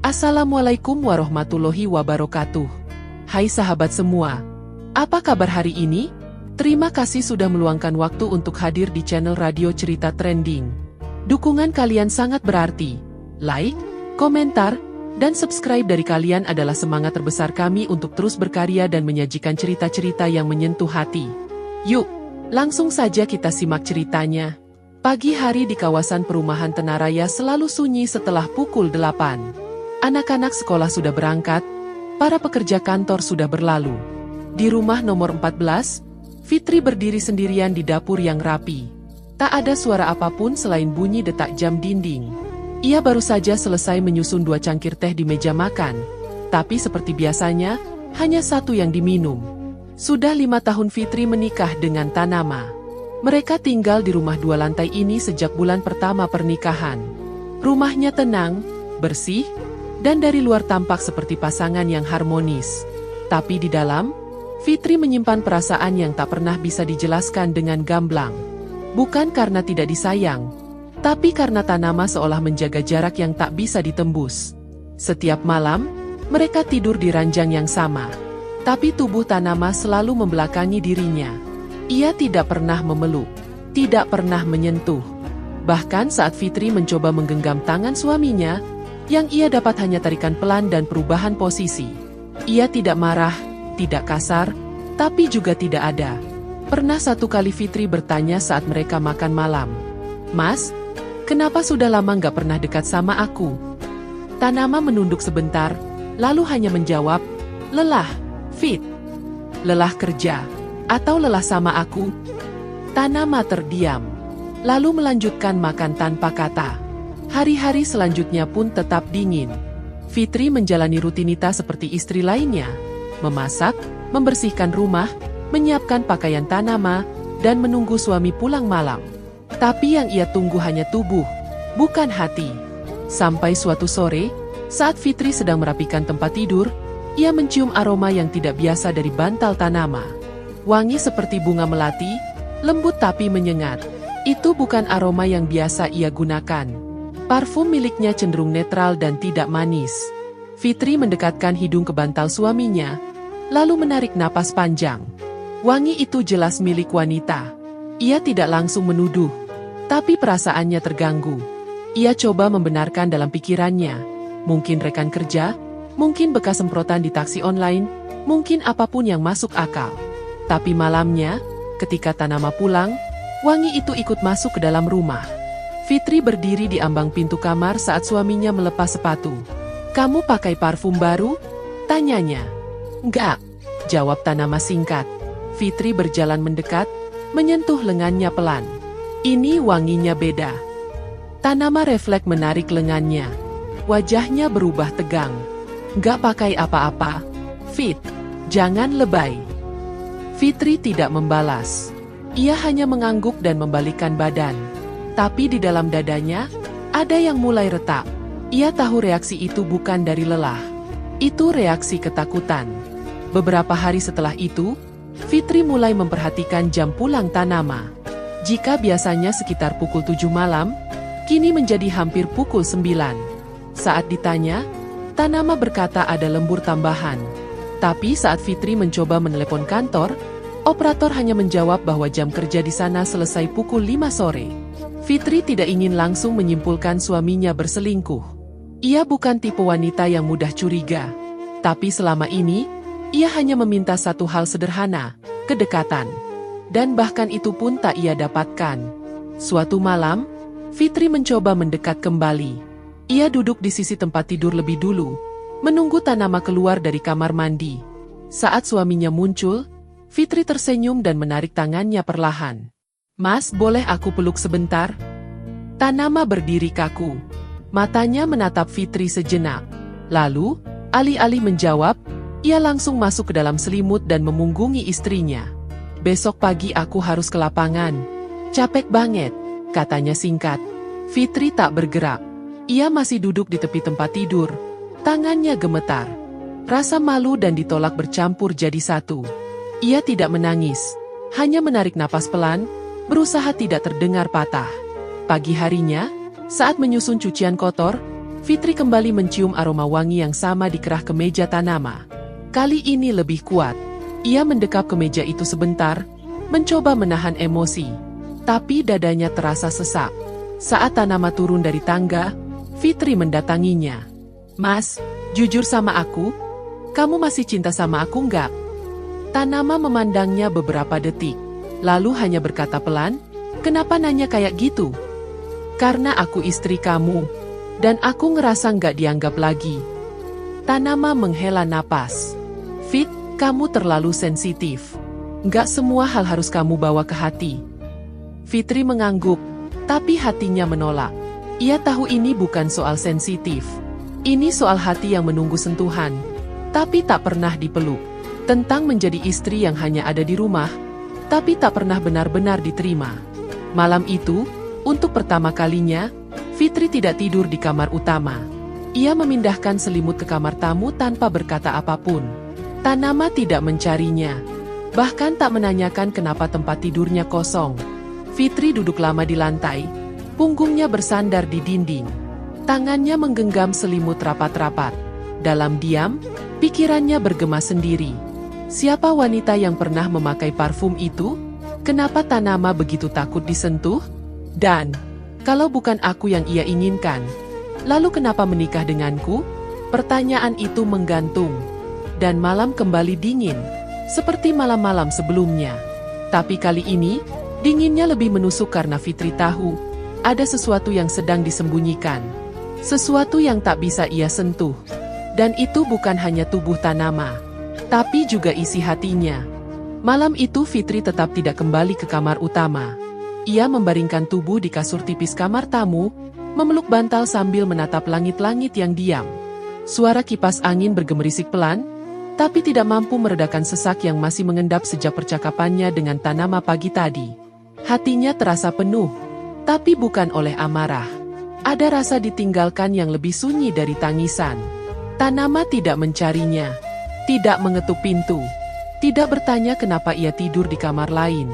Assalamualaikum warahmatullahi wabarakatuh. Hai sahabat semua, apa kabar hari ini? Terima kasih sudah meluangkan waktu untuk hadir di channel Radio Cerita Trending. Dukungan kalian sangat berarti. Like, komentar, dan subscribe dari kalian adalah semangat terbesar kami untuk terus berkarya dan menyajikan cerita-cerita yang menyentuh hati. Yuk, langsung saja kita simak ceritanya. Pagi hari di kawasan perumahan Tenaraya selalu sunyi setelah pukul 8. Anak-anak sekolah sudah berangkat, para pekerja kantor sudah berlalu. Di rumah nomor 14, Fitri berdiri sendirian di dapur yang rapi. Tak ada suara apapun selain bunyi detak jam dinding. Ia baru saja selesai menyusun 2 cangkir teh di meja makan. Tapi seperti biasanya, hanya satu yang diminum. Sudah 5 tahun Fitri menikah dengan Tanama. Mereka tinggal di rumah 2 lantai ini sejak bulan pertama pernikahan. Rumahnya tenang, bersih, dan dari luar tampak seperti pasangan yang harmonis. Tapi di dalam, Fitri menyimpan perasaan yang tak pernah bisa dijelaskan dengan gamblang. Bukan karena tidak disayang, tapi karena Tanama seolah menjaga jarak yang tak bisa ditembus. Setiap malam, mereka tidur di ranjang yang sama. Tapi tubuh Tanama selalu membelakangi dirinya. Ia tidak pernah memeluk, tidak pernah menyentuh. Bahkan saat Fitri mencoba menggenggam tangan suaminya, yang ia dapat hanya tarikan pelan dan perubahan posisi. Ia tidak marah, tidak kasar, tapi juga tidak ada. Pernah satu kali Fitri bertanya saat mereka makan malam, "Mas, kenapa sudah lama gak pernah dekat sama aku?" Tanama menunduk sebentar, lalu hanya menjawab, "Lelah, Fit. Lelah kerja, atau lelah sama aku?" Tanama terdiam, lalu melanjutkan makan tanpa kata. Hari-hari selanjutnya pun tetap dingin. Fitri menjalani rutinitas seperti istri lainnya. Memasak, membersihkan rumah, menyiapkan pakaian Tanama, dan menunggu suami pulang malam. Tapi yang ia tunggu hanya tubuh, bukan hati. Sampai suatu sore, saat Fitri sedang merapikan tempat tidur, ia mencium aroma yang tidak biasa dari bantal Tanama. Wangi seperti bunga melati, lembut tapi menyengat. Itu bukan aroma yang biasa ia gunakan. Parfum miliknya cenderung netral dan tidak manis. Fitri mendekatkan hidung ke bantal suaminya, lalu menarik napas panjang. Wangi itu jelas milik wanita. Ia tidak langsung menuduh, tapi perasaannya terganggu. Ia coba membenarkan dalam pikirannya. Mungkin rekan kerja, mungkin bekas semprotan di taksi online, mungkin apapun yang masuk akal. Tapi malamnya, ketika Tanama pulang, wangi itu ikut masuk ke dalam rumah. Fitri berdiri di ambang pintu kamar saat suaminya melepas sepatu. "Kamu pakai parfum baru?" tanyanya. "Enggak," jawab Tanama singkat. Fitri berjalan mendekat, menyentuh lengannya pelan. "Ini wanginya beda." Tanama refleks menarik lengannya. Wajahnya berubah tegang. "Enggak pakai apa-apa, Fit. Jangan lebay." Fitri tidak membalas. Ia hanya mengangguk dan membalikkan badan. Tapi di dalam dadanya, ada yang mulai retak. Ia tahu reaksi itu bukan dari lelah. Itu reaksi ketakutan. Beberapa hari setelah itu, Fitri mulai memperhatikan jam pulang Tanama. Jika biasanya sekitar pukul 7 malam, kini menjadi hampir pukul 9. Saat ditanya, Tanama berkata ada lembur tambahan. Tapi saat Fitri mencoba menelepon kantor, operator hanya menjawab bahwa jam kerja di sana selesai pukul 5 sore. Fitri tidak ingin langsung menyimpulkan suaminya berselingkuh. Ia bukan tipe wanita yang mudah curiga. Tapi selama ini, ia hanya meminta satu hal sederhana, kedekatan. Dan bahkan itu pun tak ia dapatkan. Suatu malam, Fitri mencoba mendekat kembali. Ia duduk di sisi tempat tidur lebih dulu, menunggu Tanama keluar dari kamar mandi. Saat suaminya muncul, Fitri tersenyum dan menarik tangannya perlahan. "Mas, boleh aku peluk sebentar?" Tanama berdiri kaku. Matanya menatap Fitri sejenak. Lalu, alih-alih menjawab, ia langsung masuk ke dalam selimut dan memunggungi istrinya. "Besok pagi aku harus ke lapangan. Capek banget," katanya singkat. Fitri tak bergerak. Ia masih duduk di tepi tempat tidur. Tangannya gemetar. Rasa malu dan ditolak bercampur jadi satu. Ia tidak menangis, hanya menarik napas pelan, berusaha tidak terdengar patah. Pagi harinya, saat menyusun cucian kotor, Fitri kembali mencium aroma wangi yang sama di kerah kemeja Tanama. Kali ini lebih kuat. Ia mendekap ke meja itu sebentar, mencoba menahan emosi. Tapi dadanya terasa sesak. Saat Tanama turun dari tangga, Fitri mendatanginya. "Mas, jujur sama aku, kamu masih cinta sama aku nggak?" Tanama memandangnya beberapa detik, lalu hanya berkata pelan, "Kenapa nanya kayak gitu?" "Karena aku istri kamu, dan aku ngerasa nggak dianggap lagi." Tanama menghela napas. "Fit, kamu terlalu sensitif. Nggak semua hal harus kamu bawa ke hati." Fitri mengangguk, tapi hatinya menolak. Ia tahu ini bukan soal sensitif. Ini soal hati yang menunggu sentuhan, tapi tak pernah dipeluk. Tentang menjadi istri yang hanya ada di rumah, tapi tak pernah benar-benar diterima. Malam itu, untuk pertama kalinya, Fitri tidak tidur di kamar utama. Ia memindahkan selimut ke kamar tamu tanpa berkata apapun. Tanama tidak mencarinya, bahkan tak menanyakan kenapa tempat tidurnya kosong. Fitri duduk lama di lantai, punggungnya bersandar di dinding. Tangannya menggenggam selimut rapat-rapat. Dalam diam, pikirannya bergema sendiri. Siapa wanita yang pernah memakai parfum itu? Kenapa Tanama begitu takut disentuh? Dan kalau bukan aku yang ia inginkan, lalu kenapa menikah denganku? Pertanyaan itu menggantung. Dan malam kembali dingin, seperti malam-malam sebelumnya. Tapi kali ini, dinginnya lebih menusuk karena Fitri tahu, ada sesuatu yang sedang disembunyikan. Sesuatu yang tak bisa ia sentuh. Dan itu bukan hanya tubuh Tanama, tapi juga isi hatinya. Malam itu Fitri tetap tidak kembali ke kamar utama. Ia membaringkan tubuh di kasur tipis kamar tamu, memeluk bantal sambil menatap langit-langit yang diam. Suara kipas angin bergemerisik pelan, tapi tidak mampu meredakan sesak yang masih mengendap sejak percakapannya dengan Tanama pagi tadi. Hatinya terasa penuh, tapi bukan oleh amarah. Ada rasa ditinggalkan yang lebih sunyi dari tangisan. Tanama tidak mencarinya, tidak mengetuk pintu, tidak bertanya kenapa ia tidur di kamar lain.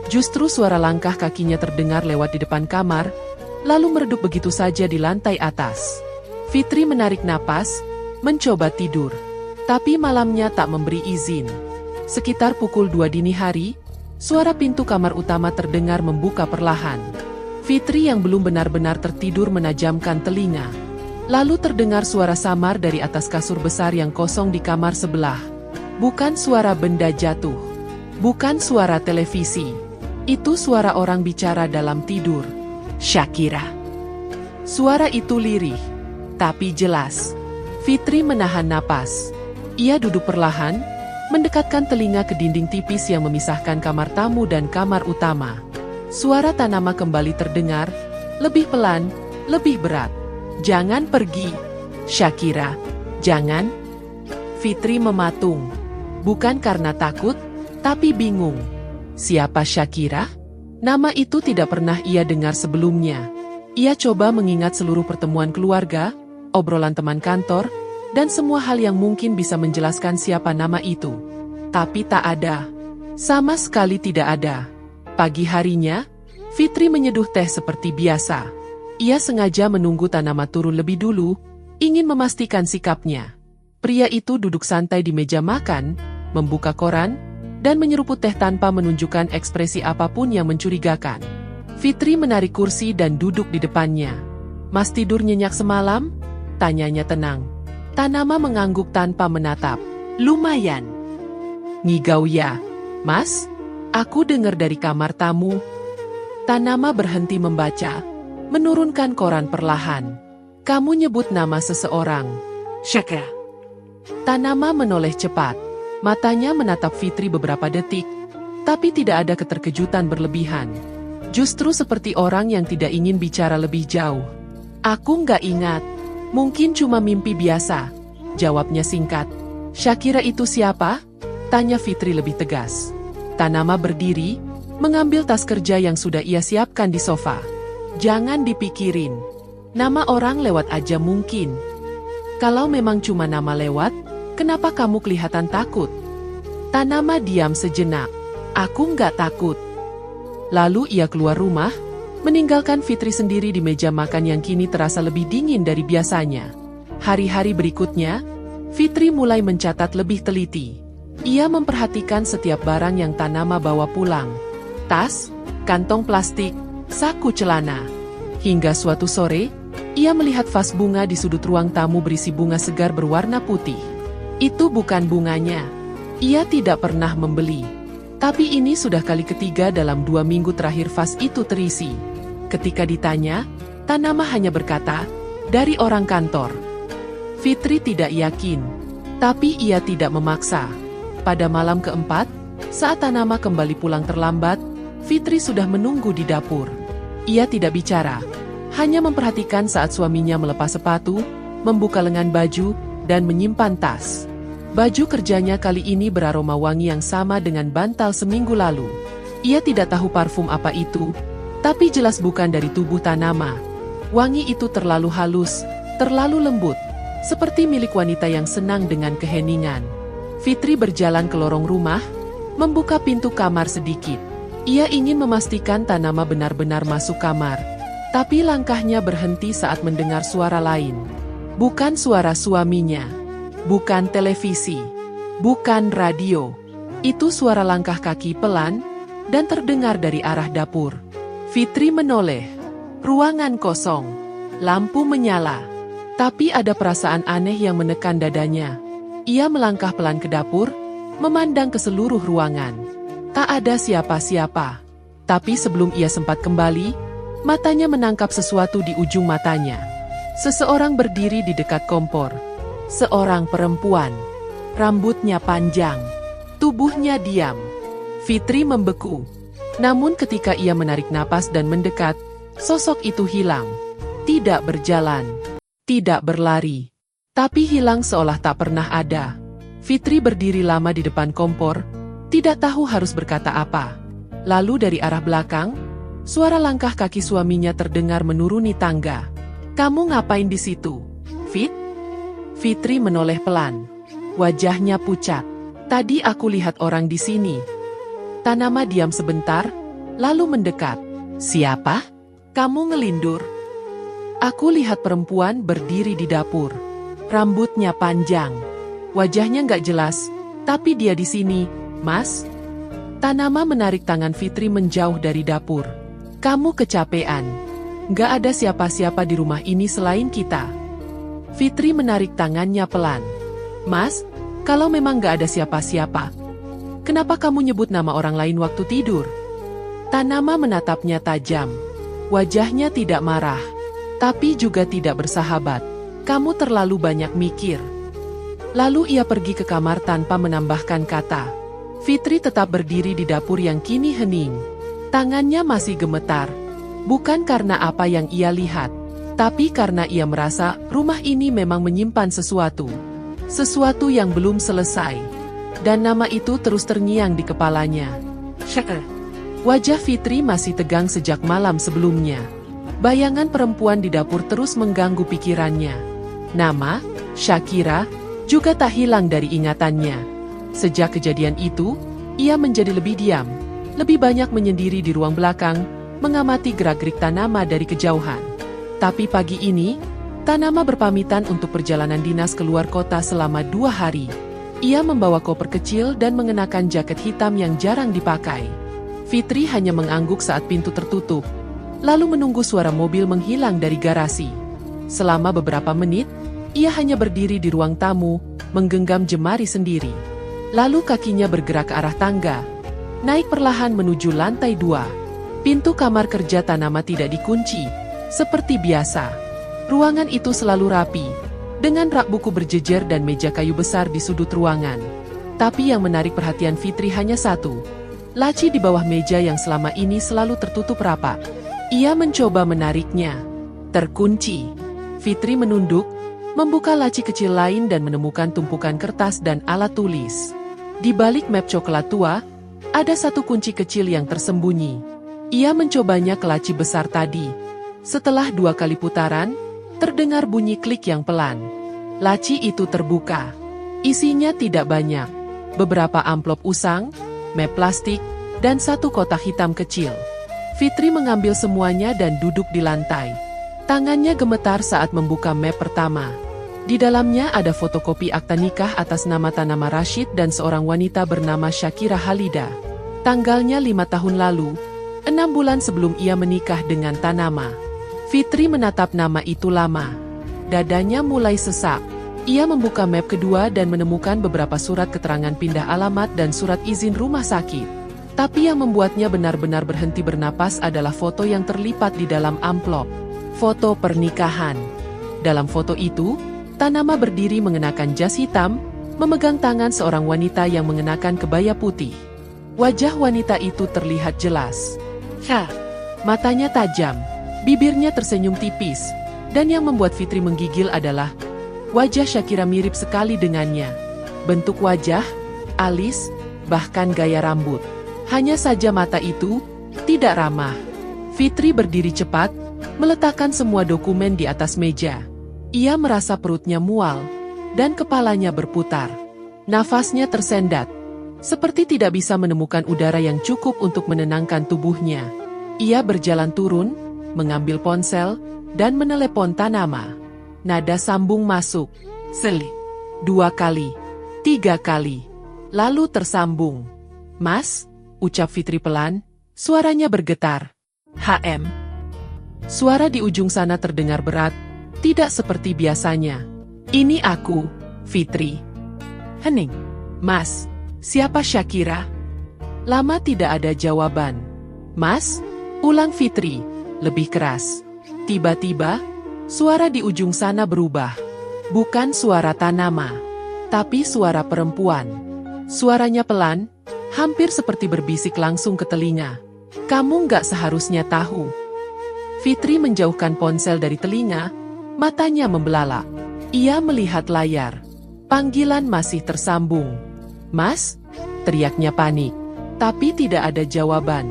Justru suara langkah kakinya terdengar lewat di depan kamar, lalu meredup begitu saja di lantai atas. Fitri menarik napas, mencoba tidur. Tapi malamnya tak memberi izin. Sekitar pukul 2 dini hari, suara pintu kamar utama terdengar membuka perlahan. Fitri yang belum benar-benar tertidur menajamkan telinga. Lalu terdengar suara samar dari atas kasur besar yang kosong di kamar sebelah. Bukan suara benda jatuh. Bukan suara televisi. Itu suara orang bicara dalam tidur. Shakira. Suara itu lirih, tapi jelas. Fitri menahan napas. Ia duduk perlahan, mendekatkan telinga ke dinding tipis yang memisahkan kamar tamu dan kamar utama. Suara Tanama kembali terdengar, lebih pelan, lebih berat. "Jangan pergi, Shakira. Jangan." Fitri mematung. Bukan karena takut, tapi bingung. Siapa Shakira? Nama itu tidak pernah ia dengar sebelumnya. Ia coba mengingat seluruh pertemuan keluarga, obrolan teman kantor, dan semua hal yang mungkin bisa menjelaskan siapa nama itu. Tapi tak ada. Sama sekali tidak ada. Pagi harinya, Fitri menyeduh teh seperti biasa. Ia sengaja menunggu Tanama turun lebih dulu, ingin memastikan sikapnya. Pria itu duduk santai di meja makan, membuka koran, dan menyeruput teh tanpa menunjukkan ekspresi apapun yang mencurigakan. Fitri menarik kursi dan duduk di depannya. "Mas tidur nyenyak semalam?" tanyanya tenang. Tanama mengangguk tanpa menatap. "Lumayan." "Ngigau ya, Mas? Aku dengar dari kamar tamu." Tanama berhenti membaca, menurunkan koran perlahan. "Kamu nyebut nama seseorang." "Shakira." Tanama menoleh cepat. Matanya menatap Fitri beberapa detik, tapi tidak ada keterkejutan berlebihan. Justru seperti orang yang tidak ingin bicara lebih jauh. "Aku nggak ingat. Mungkin cuma mimpi biasa," jawabnya singkat. "Shakira itu siapa?" tanya Fitri lebih tegas. Tanama berdiri, mengambil tas kerja yang sudah ia siapkan di sofa. "Jangan dipikirin. Nama orang lewat aja mungkin. Kalau memang cuma nama lewat, kenapa kamu kelihatan takut?" Tanama diam sejenak. "Aku nggak takut." Lalu ia keluar rumah, meninggalkan Fitri sendiri di meja makan yang kini terasa lebih dingin dari biasanya. Hari-hari berikutnya, Fitri mulai mencatat lebih teliti. Ia memperhatikan setiap barang yang Tanama bawa pulang. Tas, kantong plastik, saku celana. Hingga suatu sore, ia melihat vas bunga di sudut ruang tamu berisi bunga segar berwarna putih. Itu bukan bunganya. Ia tidak pernah membeli. Tapi ini sudah kali ketiga dalam 2 minggu terakhir vas itu terisi. Ketika ditanya, Tanama hanya berkata, "Dari orang kantor." Fitri tidak yakin. Tapi ia tidak memaksa. Pada malam keempat, saat Tanama kembali pulang terlambat, Fitri sudah menunggu di dapur. Ia tidak bicara. Hanya memperhatikan saat suaminya melepas sepatu, membuka lengan baju, dan menyimpan tas. Baju kerjanya kali ini beraroma wangi yang sama dengan bantal seminggu lalu. Ia tidak tahu parfum apa itu, tapi jelas bukan dari tubuh Tanama. Wangi itu terlalu halus, terlalu lembut, seperti milik wanita yang senang dengan keheningan. Fitri berjalan ke lorong rumah, membuka pintu kamar sedikit. Ia ingin memastikan Tanama benar-benar masuk kamar. Tapi langkahnya berhenti saat mendengar suara lain. Bukan suara suaminya. Bukan televisi. Bukan radio. Itu suara langkah kaki pelan, dan terdengar dari arah dapur. Fitri menoleh. Ruangan kosong. Lampu menyala. Tapi ada perasaan aneh yang menekan dadanya. Ia melangkah pelan ke dapur, memandang ke seluruh ruangan. Tak ada siapa-siapa. Tapi sebelum ia sempat kembali, matanya menangkap sesuatu di ujung matanya. Seseorang berdiri di dekat kompor. Seorang perempuan. Rambutnya panjang. Tubuhnya diam. Fitri membeku. Namun ketika ia menarik napas dan mendekat, sosok itu hilang. Tidak berjalan. Tidak berlari. Tapi hilang seolah tak pernah ada. Fitri berdiri lama di depan kompor, tidak tahu harus berkata apa. Lalu dari arah belakang, suara langkah kaki suaminya terdengar menuruni tangga. "Kamu ngapain di situ, Fit?" Fitri menoleh pelan. Wajahnya pucat. "Tadi aku lihat orang di sini." Tanama diam sebentar, lalu mendekat. "Siapa?" "Kamu ngelindur." "Aku lihat perempuan berdiri di dapur. Rambutnya panjang. Wajahnya nggak jelas, tapi dia di sini, Mas." Tanama menarik tangan Fitri menjauh dari dapur. "Kamu kecapean. Nggak ada siapa-siapa di rumah ini selain kita." Fitri menarik tangannya pelan. "Mas, kalau memang nggak ada siapa-siapa, kenapa kamu nyebut nama orang lain waktu tidur?" Tanama menatapnya tajam. Wajahnya tidak marah, tapi juga tidak bersahabat. "Kamu terlalu banyak mikir." Lalu ia pergi ke kamar tanpa menambahkan kata. Fitri tetap berdiri di dapur yang kini hening. Tangannya masih gemetar. Bukan karena apa yang ia lihat, tapi karena ia merasa rumah ini memang menyimpan sesuatu. Sesuatu yang belum selesai. Dan nama itu terus terngiang di kepalanya. Syekh. Wajah Fitri masih tegang sejak malam sebelumnya. Bayangan perempuan di dapur terus mengganggu pikirannya. Nama, Shakira, juga tak hilang dari ingatannya. Sejak kejadian itu, ia menjadi lebih diam, lebih banyak menyendiri di ruang belakang, mengamati gerak-gerik Tanama dari kejauhan. Tapi pagi ini, Tanama berpamitan untuk perjalanan dinas keluar kota selama 2 hari. Ia membawa koper kecil dan mengenakan jaket hitam yang jarang dipakai. Fitri hanya mengangguk saat pintu tertutup, lalu menunggu suara mobil menghilang dari garasi. Selama beberapa menit, ia hanya berdiri di ruang tamu, menggenggam jemari sendiri. Lalu kakinya bergerak ke arah tangga, naik perlahan menuju lantai 2. Pintu kamar kerja Tanama tidak dikunci, seperti biasa. Ruangan itu selalu rapi, dengan rak buku berjejer dan meja kayu besar di sudut ruangan. Tapi yang menarik perhatian Fitri hanya satu. Laci di bawah meja yang selama ini selalu tertutup rapat. Ia mencoba menariknya. Terkunci. Fitri menunduk, membuka laci kecil lain dan menemukan tumpukan kertas dan alat tulis. Di balik map coklat tua, ada satu kunci kecil yang tersembunyi. Ia mencobanya ke laci besar tadi. Setelah 2 kali putaran, terdengar bunyi klik yang pelan. Laci itu terbuka. Isinya tidak banyak. Beberapa amplop usang, map plastik, dan satu kotak hitam kecil. Fitri mengambil semuanya dan duduk di lantai. Tangannya gemetar saat membuka map pertama. Di dalamnya ada fotokopi akta nikah atas nama Tanama Rashid dan seorang wanita bernama Syakira Halida. Tanggalnya 5 tahun lalu, 6 bulan sebelum ia menikah dengan Tanama. Fitri menatap nama itu lama. Dadanya mulai sesak. Ia membuka map kedua dan menemukan beberapa surat keterangan pindah alamat dan surat izin rumah sakit. Tapi yang membuatnya benar-benar berhenti bernapas adalah foto yang terlipat di dalam amplop. Foto pernikahan. Dalam foto itu, Tanama berdiri mengenakan jas hitam, memegang tangan seorang wanita yang mengenakan kebaya putih. Wajah wanita itu terlihat jelas. Matanya tajam, bibirnya tersenyum tipis, dan yang membuat Fitri menggigil adalah wajah Syakira mirip sekali dengannya. Bentuk wajah, alis, bahkan gaya rambut. Hanya saja mata itu tidak ramah. Fitri berdiri cepat, meletakkan semua dokumen di atas meja. Ia merasa perutnya mual, dan kepalanya berputar. Nafasnya tersendat, seperti tidak bisa menemukan udara yang cukup untuk menenangkan tubuhnya. Ia berjalan turun, mengambil ponsel, dan menelepon Tanama. Nada sambung masuk. Seling. 2 kali. 3 kali. Lalu tersambung. "Mas?" ucap Fitri pelan, suaranya bergetar. "HM." Suara di ujung sana terdengar berat, tidak seperti biasanya. "Ini aku, Fitri." Hening. "Mas, siapa Syakira?" Lama tidak ada jawaban. "Mas?" ulang Fitri, lebih keras. Tiba-tiba, suara di ujung sana berubah. Bukan suara Tanama, tapi suara perempuan. Suaranya pelan, hampir seperti berbisik langsung ke telinga. "Kamu nggak seharusnya tahu." Fitri menjauhkan ponsel dari telinga, matanya membelalak. Ia melihat layar. Panggilan masih tersambung. "Mas?" teriaknya panik. Tapi tidak ada jawaban.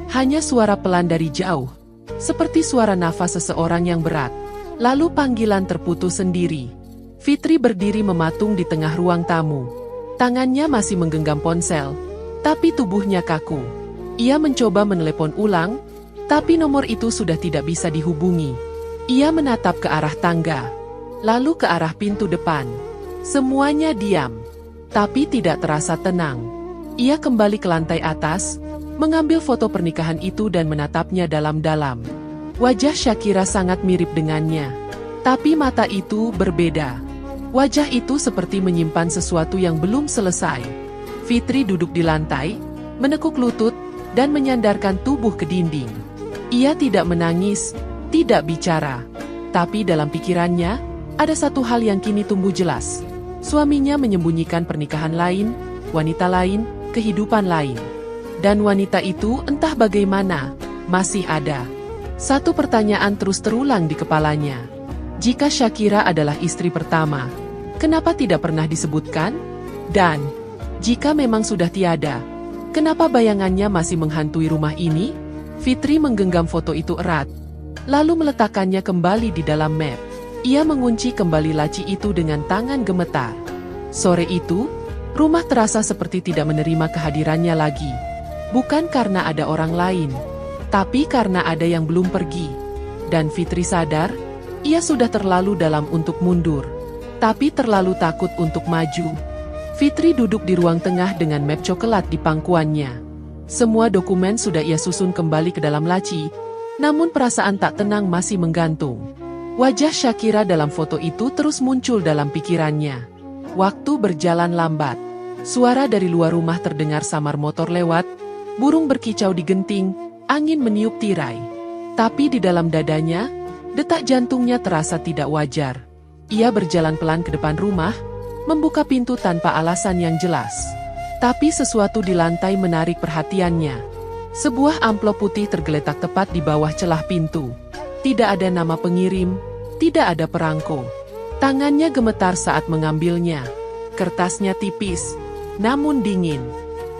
Hanya suara pelan dari jauh, seperti suara nafas seseorang yang berat. Lalu panggilan terputus sendiri. Fitri berdiri mematung di tengah ruang tamu. Tangannya masih menggenggam ponsel, tapi tubuhnya kaku. Ia mencoba menelepon ulang, tapi nomor itu sudah tidak bisa dihubungi. Ia menatap ke arah tangga, lalu ke arah pintu depan. Semuanya diam, tapi tidak terasa tenang. Ia kembali ke lantai atas, mengambil foto pernikahan itu dan menatapnya dalam-dalam. Wajah Syakira sangat mirip dengannya, tapi mata itu berbeda. Wajah itu seperti menyimpan sesuatu yang belum selesai. Fitri duduk di lantai, menekuk lutut, dan menyandarkan tubuh ke dinding. Ia tidak menangis, tidak bicara. Tapi dalam pikirannya, ada satu hal yang kini tumbuh jelas. Suaminya menyembunyikan pernikahan lain, wanita lain, kehidupan lain. Dan wanita itu entah bagaimana, masih ada. Satu pertanyaan terus terulang di kepalanya. Jika Syakira adalah istri pertama, kenapa tidak pernah disebutkan? Dan jika memang sudah tiada, kenapa bayangannya masih menghantui rumah ini? Fitri menggenggam foto itu erat, lalu meletakkannya kembali di dalam map. Ia mengunci kembali laci itu dengan tangan gemetar. Sore itu, rumah terasa seperti tidak menerima kehadirannya lagi. Bukan karena ada orang lain, tapi karena ada yang belum pergi. Dan Fitri sadar, ia sudah terlalu dalam untuk mundur, tapi terlalu takut untuk maju. Fitri duduk di ruang tengah dengan map coklat di pangkuannya. Semua dokumen sudah ia susun kembali ke dalam laci, namun perasaan tak tenang masih menggantung. Wajah Syakira dalam foto itu terus muncul dalam pikirannya. Waktu berjalan lambat. Suara dari luar rumah terdengar samar motor lewat, burung berkicau di genting, angin meniup tirai. Tapi di dalam dadanya, detak jantungnya terasa tidak wajar. Ia berjalan pelan ke depan rumah, membuka pintu tanpa alasan yang jelas. Tapi sesuatu di lantai menarik perhatiannya. Sebuah amplop putih tergeletak tepat di bawah celah pintu. Tidak ada nama pengirim, tidak ada perangko. Tangannya gemetar saat mengambilnya. Kertasnya tipis, namun dingin.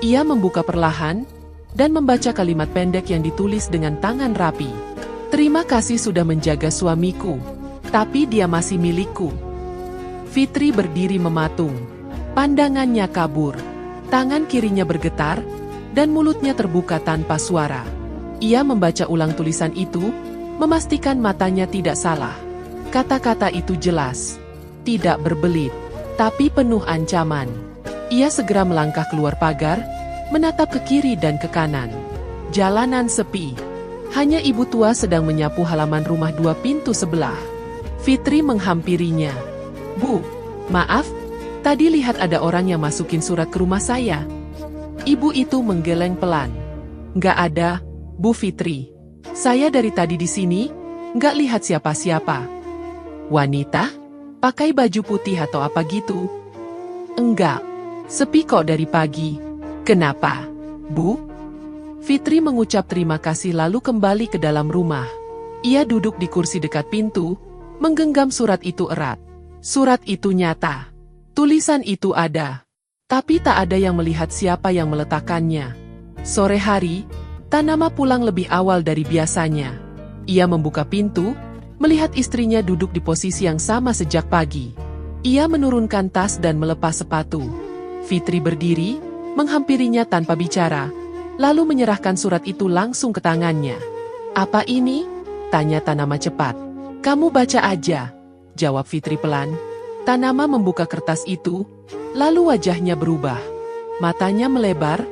Ia membuka perlahan, dan membaca kalimat pendek yang ditulis dengan tangan rapi. "Terima kasih sudah menjaga suamiku, tapi dia masih milikku." Fitri berdiri mematung. Pandangannya kabur. Tangan kirinya bergetar, dan mulutnya terbuka tanpa suara. Ia membaca ulang tulisan itu, memastikan matanya tidak salah. Kata-kata itu jelas, tidak berbelit, tapi penuh ancaman. Ia segera melangkah keluar pagar, menatap ke kiri dan ke kanan. Jalanan sepi. Hanya ibu tua sedang menyapu halaman rumah 2 pintu sebelah. Fitri menghampirinya. "Bu, maaf, tadi lihat ada orang yang masukin surat ke rumah saya." Ibu itu menggeleng pelan. "Nggak ada, Bu Fitri. Saya dari tadi di sini, nggak lihat siapa-siapa." "Wanita? Pakai baju putih atau apa gitu?" "Enggak. Sepi kok dari pagi." "Kenapa, Bu?" Fitri mengucap terima kasih lalu kembali ke dalam rumah. Ia duduk di kursi dekat pintu, menggenggam surat itu erat. Surat itu nyata. Tulisan itu ada. Tapi tak ada yang melihat siapa yang meletakkannya. Sore hari, Tanama pulang lebih awal dari biasanya. Ia membuka pintu, melihat istrinya duduk di posisi yang sama sejak pagi. Ia menurunkan tas dan melepas sepatu. Fitri berdiri, menghampirinya tanpa bicara, lalu menyerahkan surat itu langsung ke tangannya. "Apa ini?" tanya Tanama cepat. "Kamu baca aja," jawab Fitri pelan. Tanama membuka kertas itu, lalu wajahnya berubah. Matanya melebar,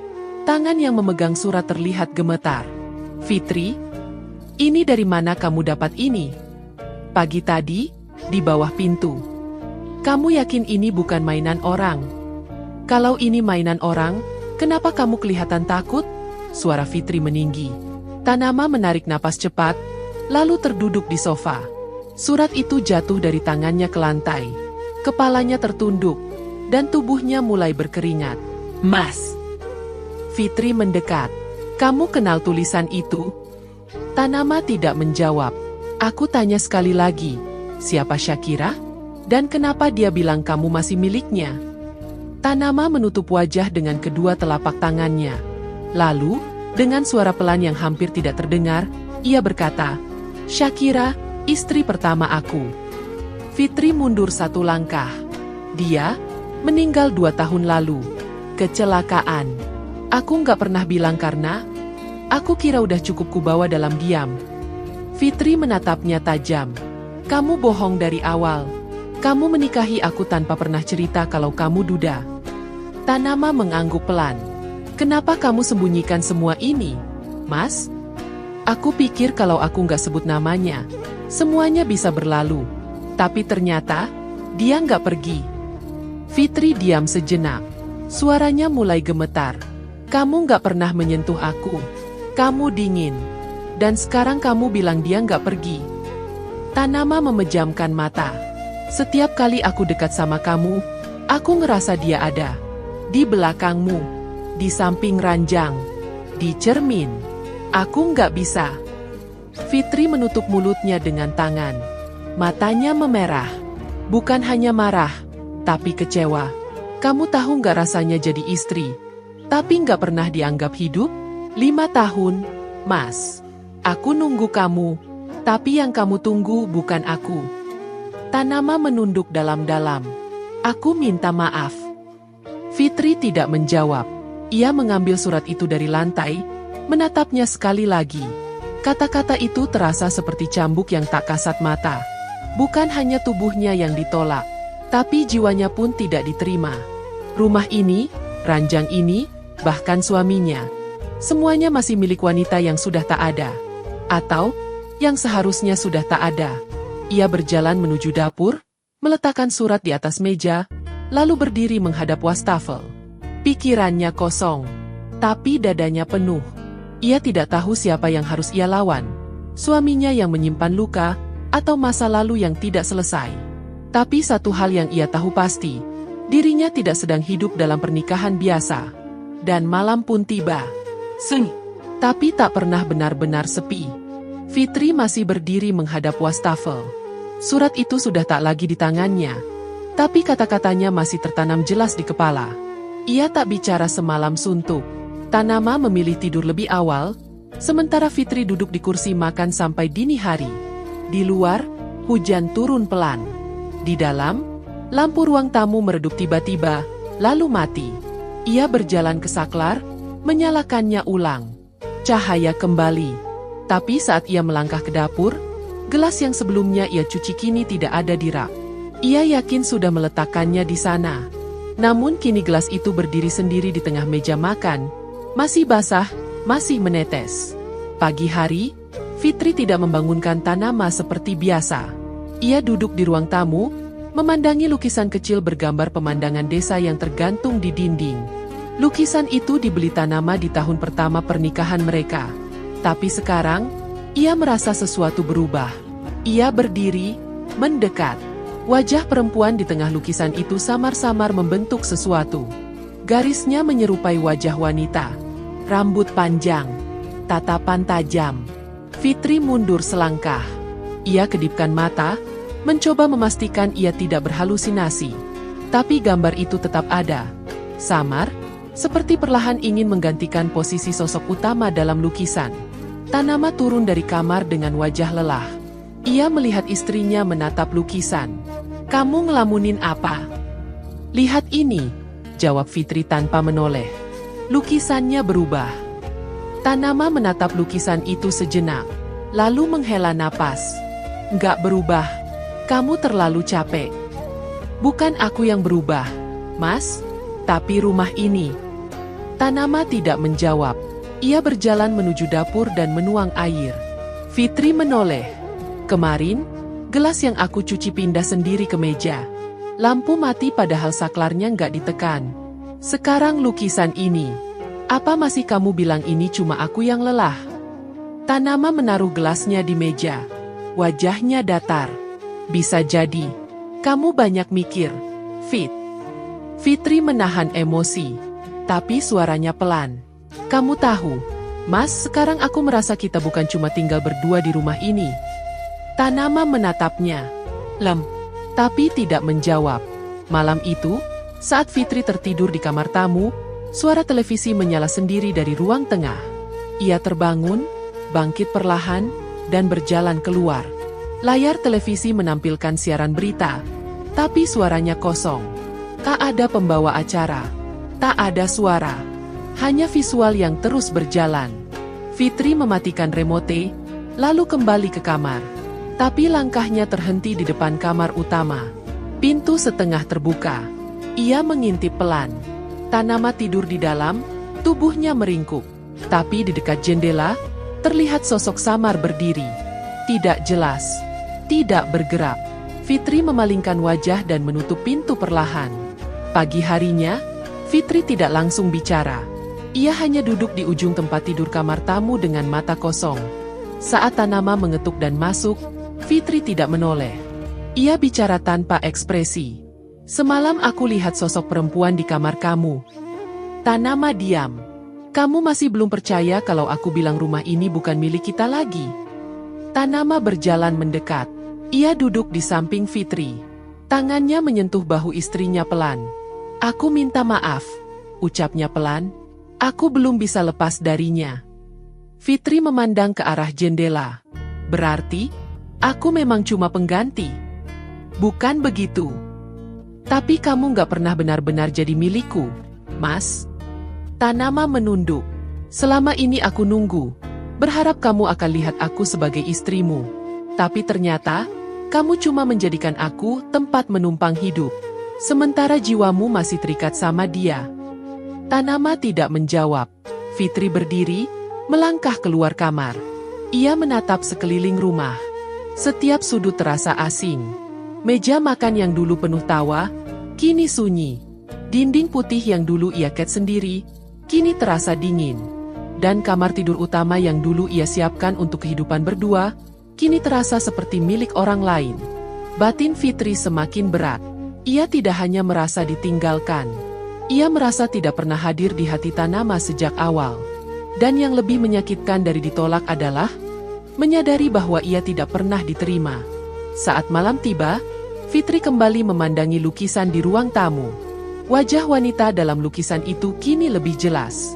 tangan yang memegang surat terlihat gemetar. "Fitri, ini dari mana kamu dapat ini?" "Pagi tadi, di bawah pintu." "Kamu yakin ini bukan mainan orang?" "Kalau ini mainan orang, kenapa kamu kelihatan takut?" Suara Fitri meninggi. Tanama menarik napas cepat, lalu terduduk di sofa. Surat itu jatuh dari tangannya ke lantai. Kepalanya tertunduk, dan tubuhnya mulai berkeringat. "Mas!" Fitri mendekat. "Kamu kenal tulisan itu?" Tanama tidak menjawab. "Aku tanya sekali lagi, siapa Syakira? Dan kenapa dia bilang kamu masih miliknya?" Tanama menutup wajah dengan kedua telapak tangannya. Lalu, dengan suara pelan yang hampir tidak terdengar, ia berkata, "Syakira, istri pertama aku." Fitri mundur 1 langkah. "Dia meninggal 2 tahun lalu. Kecelakaan. Aku nggak pernah bilang karena aku kira udah cukup kubawa dalam diam." Fitri menatapnya tajam. "Kamu bohong dari awal. Kamu menikahi aku tanpa pernah cerita kalau kamu duda." Tanama mengangguk pelan. "Kenapa kamu sembunyikan semua ini, Mas?" "Aku pikir kalau aku nggak sebut namanya, semuanya bisa berlalu. Tapi ternyata, dia nggak pergi." Fitri diam sejenak. Suaranya mulai gemetar. "Kamu nggak pernah menyentuh aku. Kamu dingin. Dan sekarang kamu bilang dia nggak pergi." Tanama memejamkan mata. "Setiap kali aku dekat sama kamu, aku ngerasa dia ada. Di belakangmu. Di samping ranjang. Di cermin. Aku nggak bisa." Fitri menutup mulutnya dengan tangan. Matanya memerah. Bukan hanya marah, tapi kecewa. "Kamu tahu nggak rasanya jadi istri, tapi nggak pernah dianggap hidup? 5 tahun, Mas. Aku nunggu kamu, tapi yang kamu tunggu bukan aku." Tanama menunduk dalam-dalam. "Aku minta maaf." Fitri tidak menjawab. Ia mengambil surat itu dari lantai, menatapnya sekali lagi. Kata-kata itu terasa seperti cambuk yang tak kasat mata. Bukan hanya tubuhnya yang ditolak, tapi jiwanya pun tidak diterima. Rumah ini, ranjang ini, bahkan suaminya. Semuanya masih milik wanita yang sudah tak ada. Atau, yang seharusnya sudah tak ada. Ia berjalan menuju dapur, meletakkan surat di atas meja, lalu berdiri menghadap wastafel. Pikirannya kosong, tapi dadanya penuh. Ia tidak tahu siapa yang harus ia lawan. Suaminya yang menyimpan luka, atau masa lalu yang tidak selesai. Tapi satu hal yang ia tahu pasti, dirinya tidak sedang hidup dalam pernikahan biasa. Dan malam pun tiba. Sunyi, tapi tak pernah benar-benar sepi. Fitri masih berdiri menghadap wastafel. Surat itu sudah tak lagi di tangannya, tapi kata-katanya masih tertanam jelas di kepala. Ia tak bicara semalam suntuk. Tanama memilih tidur lebih awal, sementara Fitri duduk di kursi makan sampai dini hari. Di luar, hujan turun pelan. Di dalam, lampu ruang tamu meredup tiba-tiba, lalu mati. Ia berjalan ke saklar, menyalakannya ulang. cahaya kembali. Tapi saat ia melangkah ke dapur, gelas yang sebelumnya ia cuci kini tidak ada di rak. Ia yakin sudah meletakkannya di sana. Namun kini gelas itu berdiri sendiri di tengah meja makan, masih basah, masih menetes. Pagi hari, Fitri tidak membangunkan Tanama seperti biasa. Ia duduk di ruang tamu, memandangi lukisan kecil bergambar pemandangan desa yang tergantung di dinding. Lukisan itu dibeli Tanama di tahun pertama pernikahan mereka. Tapi sekarang, ia merasa sesuatu berubah. Ia berdiri, mendekat. Wajah perempuan di tengah lukisan itu samar-samar membentuk sesuatu. Garisnya menyerupai wajah wanita. Rambut panjang, tatapan tajam. Fitri mundur selangkah. Ia kedipkan mata, mencoba memastikan ia tidak berhalusinasi. Tapi gambar itu tetap ada. Samar, seperti perlahan ingin menggantikan posisi sosok utama dalam lukisan. Tanama turun dari kamar dengan wajah lelah. Ia melihat istrinya menatap lukisan. "Kamu ngelamunin apa?" "Lihat ini," jawab Fitri tanpa menoleh. Lukisannya berubah. Tanama menatap lukisan itu sejenak, lalu menghela napas. "Nggak berubah. Kamu terlalu capek." "Bukan aku yang berubah, Mas, tapi rumah ini." Tanama tidak menjawab. Ia berjalan menuju dapur dan menuang air. Fitri menoleh. "Kemarin, gelas yang aku cuci pindah sendiri ke meja. Lampu mati padahal saklarnya nggak ditekan. Sekarang lukisan ini. Apa masih kamu bilang ini cuma aku yang lelah?" Tanama menaruh gelasnya di meja. Wajahnya datar. "Bisa jadi. Kamu banyak mikir, Fit." Fitri menahan emosi. Tapi suaranya pelan. "Kamu tahu, Mas, sekarang aku merasa kita bukan cuma tinggal berdua di rumah ini." Tanama menatapnya. Tapi tidak menjawab. Malam itu, saat Fitri tertidur di kamar tamu, suara televisi menyala sendiri dari ruang tengah. Ia terbangun, bangkit perlahan, dan berjalan keluar. Layar televisi menampilkan siaran berita, tapi suaranya kosong. Tak ada pembawa acara. Tak ada suara. Hanya visual yang terus berjalan. Fitri mematikan remote, lalu kembali ke kamar. Tapi langkahnya terhenti di depan kamar utama. Pintu setengah terbuka. Ia mengintip pelan. Tanama tidur di dalam, tubuhnya meringkuk. Tapi di dekat jendela, terlihat sosok samar berdiri. Tidak jelas. Tidak bergerak. Fitri memalingkan wajah dan menutup pintu perlahan. Pagi harinya, Fitri tidak langsung bicara. Ia hanya duduk di ujung tempat tidur kamar tamu dengan mata kosong. Saat Tanama mengetuk dan masuk, Fitri tidak menoleh. Ia bicara tanpa ekspresi. "Semalam aku lihat sosok perempuan di kamar kamu." Tanama diam. "Kamu masih belum percaya kalau aku bilang rumah ini bukan milik kita lagi?" Tanama berjalan mendekat. Ia duduk di samping Fitri. Tangannya menyentuh bahu istrinya pelan. "Aku minta maaf," ucapnya pelan. "Aku belum bisa lepas darinya." Fitri memandang ke arah jendela. "Berarti, aku memang cuma pengganti." "Bukan begitu. Tapi kamu nggak pernah benar-benar jadi milikku, Mas." Tanama menunduk. "Selama ini aku nunggu. Berharap kamu akan lihat aku sebagai istrimu. Tapi ternyata, kamu cuma menjadikan aku tempat menumpang hidup. Sementara jiwamu masih terikat sama dia." Tanama tidak menjawab. Fitri berdiri, melangkah keluar kamar. Ia menatap sekeliling rumah. Setiap sudut terasa asing. Meja makan yang dulu penuh tawa, kini sunyi. Dinding putih yang dulu ia cat sendiri, kini terasa dingin. Dan kamar tidur utama yang dulu ia siapkan untuk kehidupan berdua, kini terasa seperti milik orang lain. Batin Fitri semakin berat. Ia tidak hanya merasa ditinggalkan. Ia merasa tidak pernah hadir di hati Tanama sejak awal. Dan yang lebih menyakitkan dari ditolak adalah menyadari bahwa ia tidak pernah diterima. Saat malam tiba, Fitri kembali memandangi lukisan di ruang tamu. Wajah wanita dalam lukisan itu kini lebih jelas.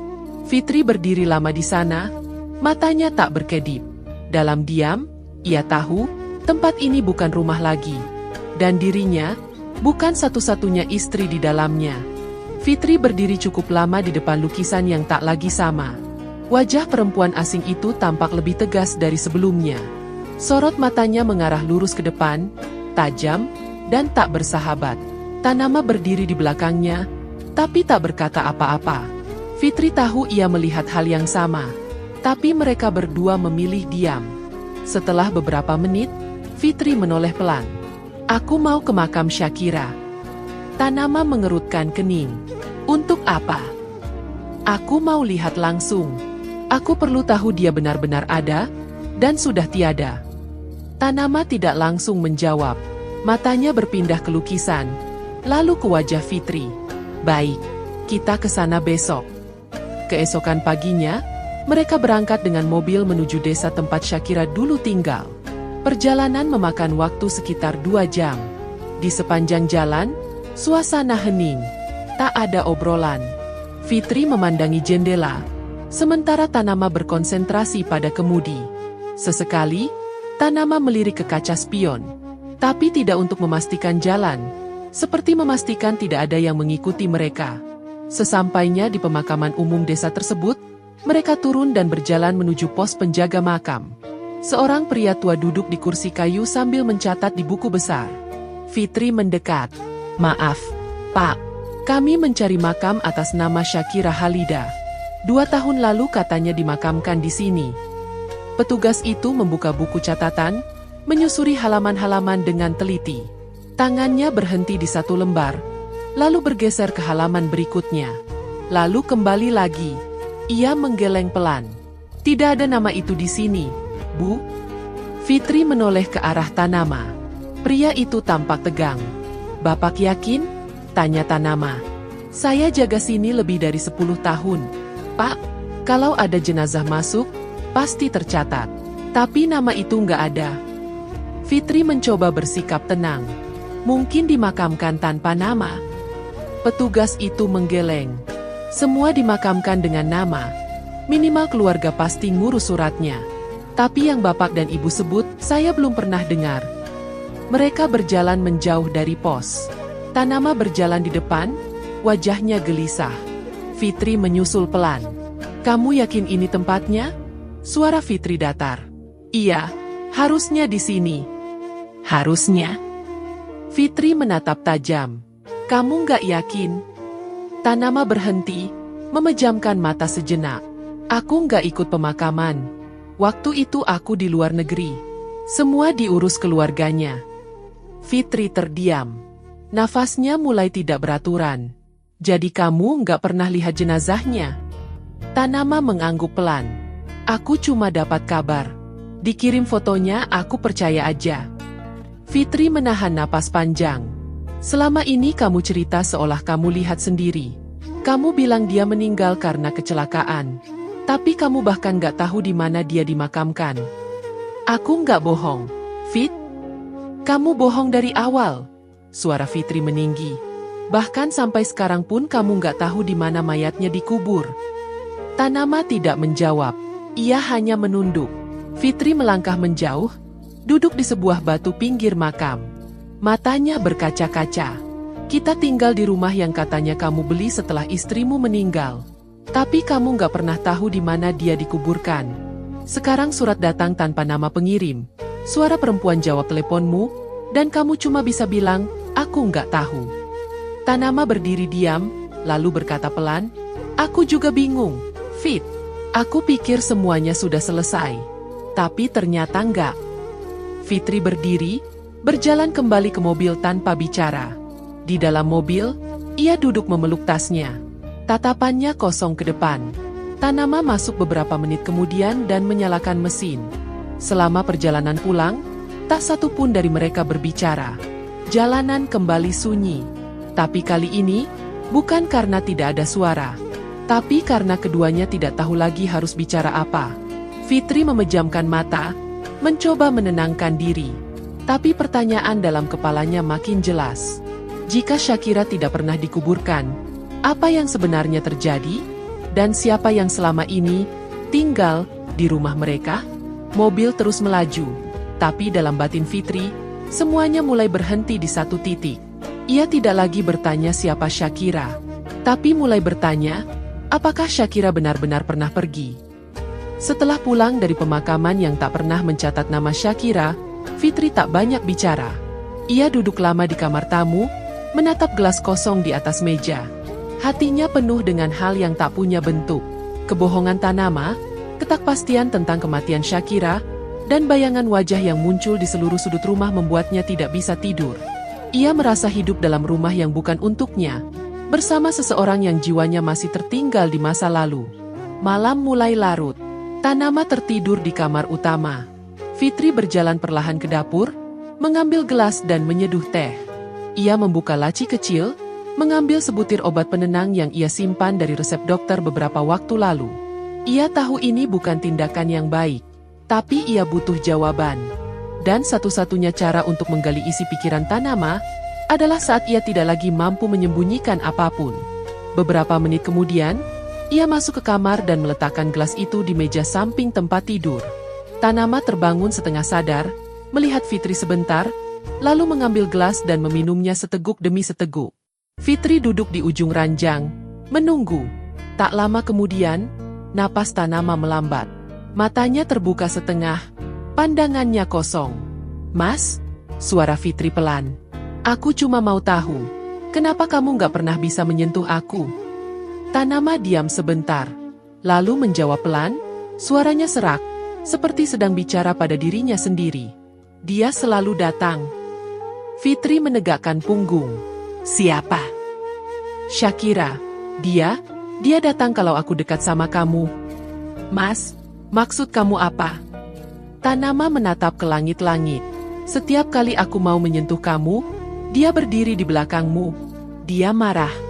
Fitri berdiri lama di sana, matanya tak berkedip. Dalam diam, ia tahu tempat ini bukan rumah lagi. Dan dirinya bukan satu-satunya istri di dalamnya. Fitri berdiri cukup lama di depan lukisan yang tak lagi sama. Wajah perempuan asing itu tampak lebih tegas dari sebelumnya. Sorot matanya mengarah lurus ke depan, tajam, dan tak bersahabat. Tanama berdiri di belakangnya, tapi tak berkata apa-apa. Fitri tahu ia melihat hal yang sama, tapi mereka berdua memilih diam. Setelah beberapa menit, Fitri menoleh pelan. "Aku mau ke makam Shakira." Tanama mengerutkan kening. "Untuk apa?" "Aku mau lihat langsung. Aku perlu tahu dia benar-benar ada, dan sudah tiada." Tanama tidak langsung menjawab. Matanya berpindah ke lukisan, lalu ke wajah Fitri. "Baik, kita ke sana besok." Keesokan paginya, mereka berangkat dengan mobil menuju desa tempat Shakira dulu tinggal. Perjalanan memakan waktu sekitar 2 jam. Di sepanjang jalan, suasana hening, tak ada obrolan. Fitri memandangi jendela, sementara Tanama berkonsentrasi pada kemudi. Sesekali, Tanama melirik ke kaca spion, tapi tidak untuk memastikan jalan, seperti memastikan tidak ada yang mengikuti mereka. Sesampainya di pemakaman umum desa tersebut, mereka turun dan berjalan menuju pos penjaga makam. Seorang pria tua duduk di kursi kayu sambil mencatat di buku besar. Fitri mendekat. "Maaf, Pak. Kami mencari makam atas nama Shakira Halida. 2 tahun lalu katanya dimakamkan di sini." Petugas itu membuka buku catatan, menyusuri halaman-halaman dengan teliti. Tangannya berhenti di satu lembar, lalu bergeser ke halaman berikutnya. Lalu kembali lagi. Ia menggeleng pelan. "Tidak ada nama itu di sini, Bu." Fitri menoleh ke arah Tanama. Pria itu tampak tegang. "Bapak yakin?" tanya Tanama. "Saya jaga sini lebih dari 10 tahun, Pak. Kalau ada jenazah masuk, pasti tercatat. Tapi nama itu nggak ada." Fitri mencoba bersikap tenang. "Mungkin dimakamkan tanpa nama." Petugas itu menggeleng. "Semua dimakamkan dengan nama. Minimal keluarga pasti ngurus suratnya. Tapi yang Bapak dan Ibu sebut, saya belum pernah dengar." Mereka berjalan menjauh dari pos. Tanama berjalan di depan, wajahnya gelisah. Fitri menyusul pelan. "Kamu yakin ini tempatnya?" Suara Fitri datar. "Iya, harusnya di sini." "Harusnya?" Fitri menatap tajam. "Kamu nggak yakin?" Tanama berhenti, memejamkan mata sejenak. "Aku nggak ikut pemakaman. Waktu itu aku di luar negeri. Semua diurus keluarganya." Fitri terdiam. Nafasnya mulai tidak beraturan. "Jadi kamu nggak pernah lihat jenazahnya?" Tanama mengangguk pelan. "Aku cuma dapat kabar. Dikirim fotonya, aku percaya aja." Fitri menahan napas panjang. "Selama ini kamu cerita seolah kamu lihat sendiri. Kamu bilang dia meninggal karena kecelakaan. Tapi kamu bahkan nggak tahu di mana dia dimakamkan." "Aku nggak bohong, Fit." "Kamu bohong dari awal." Suara Fitri meninggi. "Bahkan sampai sekarang pun kamu nggak tahu di mana mayatnya dikubur." Tanama tidak menjawab. Ia hanya menunduk. Fitri melangkah menjauh, duduk di sebuah batu pinggir makam. Matanya berkaca-kaca. "Kita tinggal di rumah yang katanya kamu beli setelah istrimu meninggal. Tapi kamu nggak pernah tahu di mana dia dikuburkan. Sekarang surat datang tanpa nama pengirim. Suara perempuan jawab teleponmu, dan kamu cuma bisa bilang, 'Aku nggak tahu.'" Tanama berdiri diam, lalu berkata pelan, "Aku juga bingung, Fit. Aku pikir semuanya sudah selesai. Tapi ternyata enggak." Fitri berdiri, berjalan kembali ke mobil tanpa bicara. Di dalam mobil, ia duduk memeluk tasnya. Tatapannya kosong ke depan. Tanama masuk beberapa menit kemudian dan menyalakan mesin. Selama perjalanan pulang, tak satu pun dari mereka berbicara. Jalanan kembali sunyi. Tapi kali ini, bukan karena tidak ada suara, tapi karena keduanya tidak tahu lagi harus bicara apa. Fitri memejamkan mata, mencoba menenangkan diri. Tapi pertanyaan dalam kepalanya makin jelas. Jika Shakira tidak pernah dikuburkan, apa yang sebenarnya terjadi? Dan siapa yang selama ini tinggal di rumah mereka? Mobil terus melaju, tapi dalam batin Fitri, semuanya mulai berhenti di satu titik. Ia tidak lagi bertanya siapa Shakira, tapi mulai bertanya, apakah Shakira benar-benar pernah pergi? Setelah pulang dari pemakaman yang tak pernah mencatat nama Shakira, Fitri tak banyak bicara. Ia duduk lama di kamar tamu, menatap gelas kosong di atas meja. Hatinya penuh dengan hal yang tak punya bentuk. Kebohongan Tanama, ketakpastian tentang kematian Shakira, dan bayangan wajah yang muncul di seluruh sudut rumah membuatnya tidak bisa tidur. Ia merasa hidup dalam rumah yang bukan untuknya, bersama seseorang yang jiwanya masih tertinggal di masa lalu. Malam mulai larut. Tanama tertidur di kamar utama. Fitri berjalan perlahan ke dapur, mengambil gelas dan menyeduh teh. Ia membuka laci kecil, mengambil sebutir obat penenang yang ia simpan dari resep dokter beberapa waktu lalu. Ia tahu ini bukan tindakan yang baik, tapi ia butuh jawaban. Dan satu-satunya cara untuk menggali isi pikiran Tanama adalah saat ia tidak lagi mampu menyembunyikan apapun. Beberapa menit kemudian, ia masuk ke kamar dan meletakkan gelas itu di meja samping tempat tidur. Tanama terbangun setengah sadar, melihat Fitri sebentar, lalu mengambil gelas dan meminumnya seteguk demi seteguk. Fitri duduk di ujung ranjang, menunggu. Tak lama kemudian, napas Tanama melambat. Matanya terbuka setengah, pandangannya kosong. "Mas?" suara Fitri pelan. "Aku cuma mau tahu, kenapa kamu gak pernah bisa menyentuh aku?" Tanama diam sebentar, lalu menjawab pelan, suaranya serak, seperti sedang bicara pada dirinya sendiri. "Dia selalu datang." Fitri menegakkan punggung. "Siapa?" "Shakira. Dia datang kalau aku dekat sama kamu." "Mas, maksud kamu apa?" Tanama menatap ke langit-langit. "Setiap kali aku mau menyentuh kamu, dia berdiri di belakangmu. Dia marah."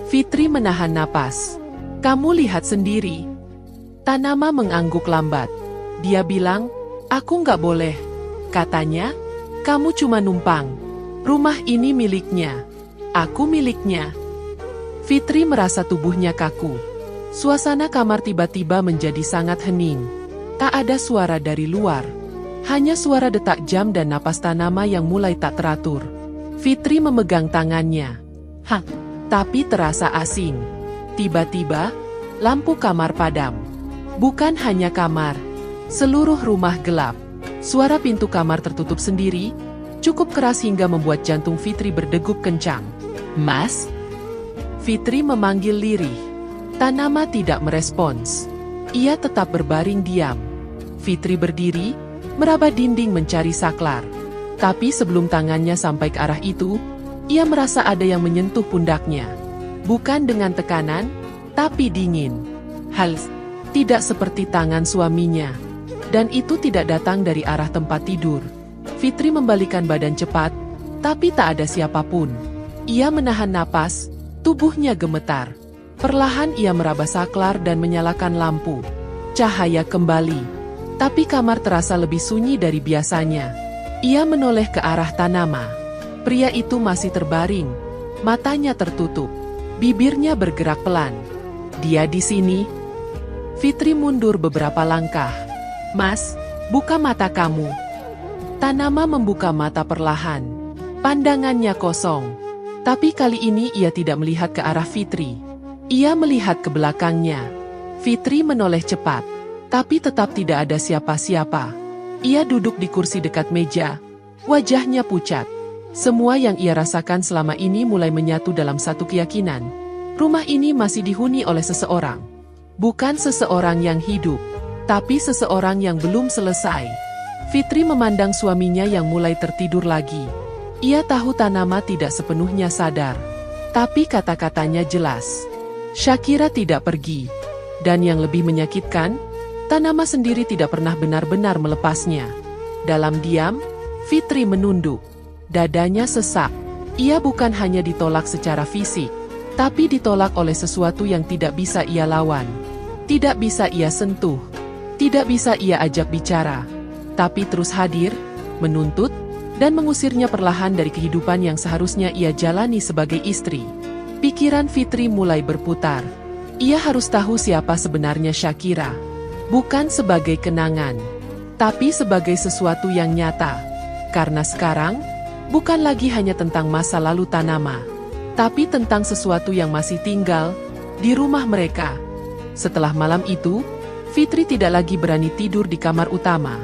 Fitri menahan napas. "Kamu lihat sendiri." Tanama mengangguk lambat. Dia bilang, "Aku nggak boleh." Katanya, "Kamu cuma numpang. Rumah ini miliknya. Aku miliknya." Fitri merasa tubuhnya kaku. Suasana kamar tiba-tiba menjadi sangat hening. Tak ada suara dari luar. Hanya suara detak jam dan napas Tanama yang mulai tak teratur. Fitri memegang tangannya. Tapi terasa asing. Tiba-tiba, lampu kamar padam. Bukan hanya kamar, seluruh rumah gelap. Suara pintu kamar tertutup sendiri, cukup keras hingga membuat jantung Fitri berdegup kencang. "Mas?" Fitri memanggil lirih. Tanama tidak merespons. Ia tetap berbaring diam. Fitri berdiri, meraba dinding mencari saklar. Tapi sebelum tangannya sampai ke arah itu, ia merasa ada yang menyentuh pundaknya. Bukan dengan tekanan, tapi dingin. Tidak seperti tangan suaminya. Dan itu tidak datang dari arah tempat tidur. Fitri membalikkan badan cepat, tapi tak ada siapapun. Ia menahan napas, tubuhnya gemetar. Perlahan ia meraba saklar dan menyalakan lampu. Cahaya kembali. Tapi kamar terasa lebih sunyi dari biasanya. Ia menoleh ke arah Tanama. Pria itu masih terbaring, matanya tertutup, bibirnya bergerak pelan. "Dia di sini." Fitri mundur beberapa langkah. "Mas, buka mata kamu." Tanama membuka mata perlahan. Pandangannya kosong. Tapi kali ini ia tidak melihat ke arah Fitri. Ia melihat ke belakangnya. Fitri menoleh cepat, tapi tetap tidak ada siapa-siapa. Ia duduk di kursi dekat meja, wajahnya pucat. Semua yang ia rasakan selama ini mulai menyatu dalam satu keyakinan. Rumah ini masih dihuni oleh seseorang. Bukan seseorang yang hidup, tapi seseorang yang belum selesai. Fitri memandang suaminya yang mulai tertidur lagi. Ia tahu Tanama tidak sepenuhnya sadar. Tapi kata-katanya jelas. Shakira tidak pergi. Dan yang lebih menyakitkan, Tanama sendiri tidak pernah benar-benar melepasnya. Dalam diam, Fitri menunduk. Dadanya sesak. Ia bukan hanya ditolak secara fisik, tapi ditolak oleh sesuatu yang tidak bisa ia lawan. Tidak bisa ia sentuh. Tidak bisa ia ajak bicara. Tapi terus hadir, menuntut, dan mengusirnya perlahan dari kehidupan yang seharusnya ia jalani sebagai istri. Pikiran Fitri mulai berputar. Ia harus tahu siapa sebenarnya Shakira. Bukan sebagai kenangan, tapi sebagai sesuatu yang nyata. Karena sekarang, bukan lagi hanya tentang masa lalu Tanama, tapi tentang sesuatu yang masih tinggal di rumah mereka. Setelah malam itu, Fitri tidak lagi berani tidur di kamar utama.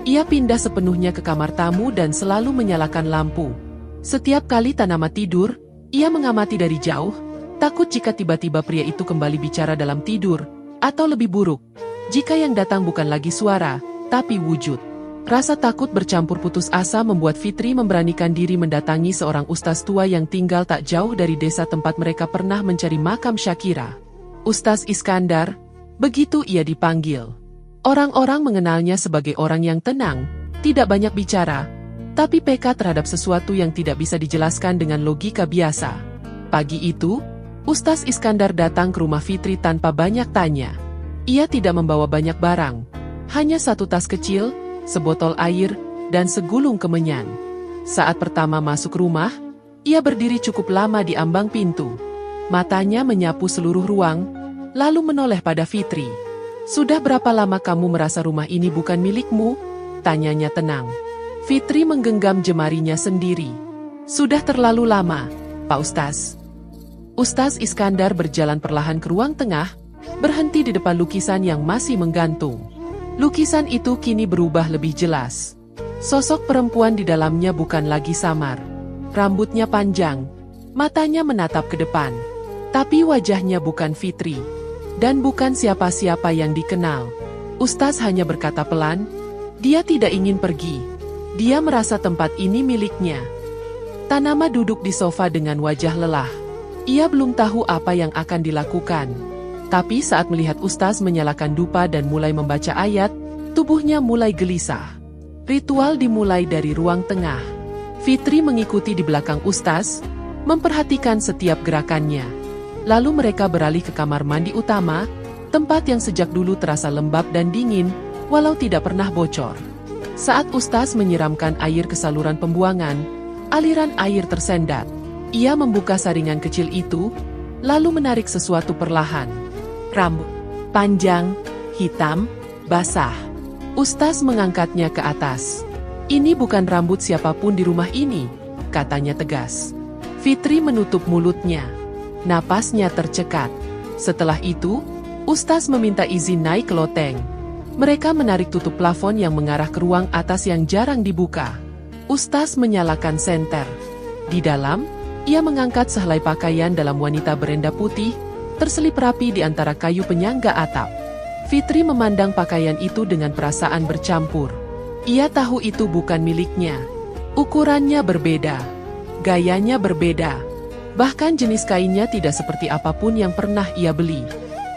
Ia pindah sepenuhnya ke kamar tamu dan selalu menyalakan lampu. Setiap kali Tanama tidur, ia mengamati dari jauh, takut jika tiba-tiba pria itu kembali bicara dalam tidur, atau lebih buruk, jika yang datang bukan lagi suara, tapi wujud. Rasa takut bercampur putus asa membuat Fitri memberanikan diri mendatangi seorang ustaz tua yang tinggal tak jauh dari desa tempat mereka pernah mencari makam Syakira. Ustaz Iskandar, begitu ia dipanggil. Orang-orang mengenalnya sebagai orang yang tenang, tidak banyak bicara, tapi peka terhadap sesuatu yang tidak bisa dijelaskan dengan logika biasa. Pagi itu, Ustaz Iskandar datang ke rumah Fitri tanpa banyak tanya. Ia tidak membawa banyak barang, hanya satu tas kecil, sebotol air, dan segulung kemenyan. Saat pertama masuk rumah, ia berdiri cukup lama di ambang pintu. Matanya menyapu seluruh ruang, lalu menoleh pada Fitri. "Sudah berapa lama kamu merasa rumah ini bukan milikmu?" tanyanya tenang. Fitri menggenggam jemarinya sendiri. "Sudah terlalu lama, Pak Ustaz." Ustaz Iskandar berjalan perlahan ke ruang tengah, berhenti di depan lukisan yang masih menggantung. Lukisan itu kini berubah lebih jelas. Sosok perempuan di dalamnya bukan lagi samar. Rambutnya panjang, matanya menatap ke depan. Tapi wajahnya bukan Fitri. Dan bukan siapa-siapa yang dikenal. Ustaz hanya berkata pelan, dia tidak ingin pergi. Dia merasa tempat ini miliknya. Tanama duduk di sofa dengan wajah lelah. Ia belum tahu apa yang akan dilakukan. Tapi saat melihat Ustaz menyalakan dupa dan mulai membaca ayat, tubuhnya mulai gelisah. Ritual dimulai dari ruang tengah. Fitri mengikuti di belakang Ustaz, memperhatikan setiap gerakannya. Lalu mereka beralih ke kamar mandi utama, tempat yang sejak dulu terasa lembab dan dingin, walau tidak pernah bocor. Saat Ustaz menyiramkan air ke saluran pembuangan, aliran air tersendat. Ia membuka saringan kecil itu, lalu menarik sesuatu perlahan. Rambut panjang, hitam, basah. Ustaz mengangkatnya ke atas. "Ini bukan rambut siapapun di rumah ini," katanya tegas. Fitri menutup mulutnya. Napasnya tercekat. Setelah itu, Ustaz meminta izin naik ke loteng. Mereka menarik tutup plafon yang mengarah ke ruang atas yang jarang dibuka. Ustaz menyalakan senter. Di dalam, ia mengangkat sehelai pakaian dalam wanita berenda putih, terselip rapi di antara kayu penyangga atap. Fitri memandang pakaian itu dengan perasaan bercampur. Ia tahu itu bukan miliknya. Ukurannya berbeda. Gayanya berbeda. Bahkan jenis kainnya tidak seperti apapun yang pernah ia beli.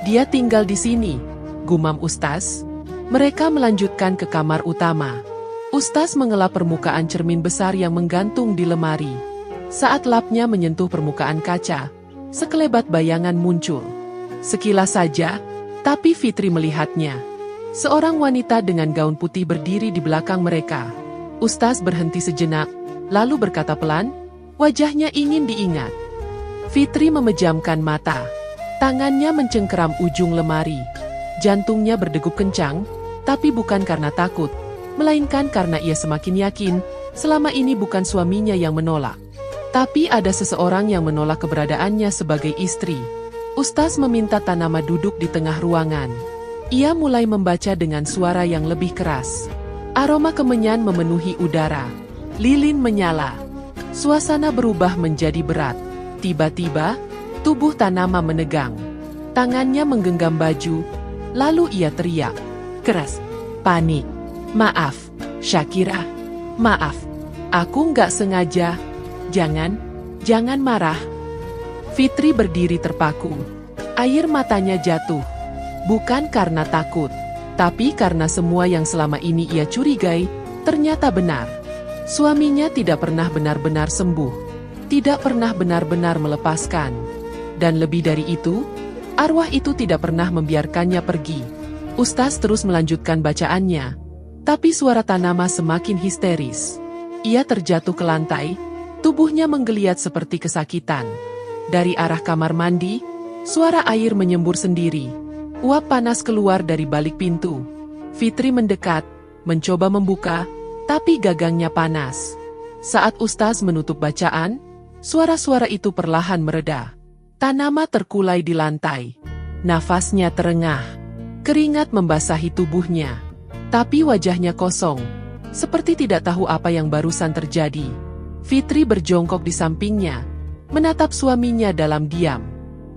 "Dia tinggal di sini," gumam Ustaz. Mereka melanjutkan ke kamar utama. Ustaz mengelap permukaan cermin besar yang menggantung di lemari. Saat lapnya menyentuh permukaan kaca, sekelebat bayangan muncul. Sekilas saja, tapi Fitri melihatnya. Seorang wanita dengan gaun putih berdiri di belakang mereka. Ustaz berhenti sejenak, lalu berkata pelan, wajahnya ingin diingat. Fitri memejamkan mata. Tangannya mencengkeram ujung lemari. Jantungnya berdegup kencang, tapi bukan karena takut, melainkan karena ia semakin yakin, selama ini bukan suaminya yang menolak. Tapi ada seseorang yang menolak keberadaannya sebagai istri. Ustaz meminta Tanama duduk di tengah ruangan. Ia mulai membaca dengan suara yang lebih keras. Aroma kemenyan memenuhi udara. Lilin menyala. Suasana berubah menjadi berat. Tiba-tiba, tubuh Tanama menegang. Tangannya menggenggam baju, lalu ia teriak. Keras. Panik. "Maaf, Syakira. Maaf. Aku nggak sengaja. Jangan marah." Fitri berdiri terpaku. Air matanya jatuh. Bukan karena takut, tapi karena semua yang selama ini ia curigai, ternyata benar. Suaminya tidak pernah benar-benar sembuh. Tidak pernah benar-benar melepaskan. Dan lebih dari itu, arwah itu tidak pernah membiarkannya pergi. Ustaz terus melanjutkan bacaannya. Tapi suara Tanama semakin histeris. Ia terjatuh ke lantai, tubuhnya menggeliat seperti kesakitan. Dari arah kamar mandi, suara air menyembur sendiri. Uap panas keluar dari balik pintu. Fitri mendekat, mencoba membuka, tapi gagangnya panas. Saat Ustaz menutup bacaan, suara-suara itu perlahan mereda. Tanama terkulai di lantai. Nafasnya terengah. Keringat membasahi tubuhnya. Tapi wajahnya kosong, seperti tidak tahu apa yang barusan terjadi. Fitri berjongkok di sampingnya, menatap suaminya dalam diam.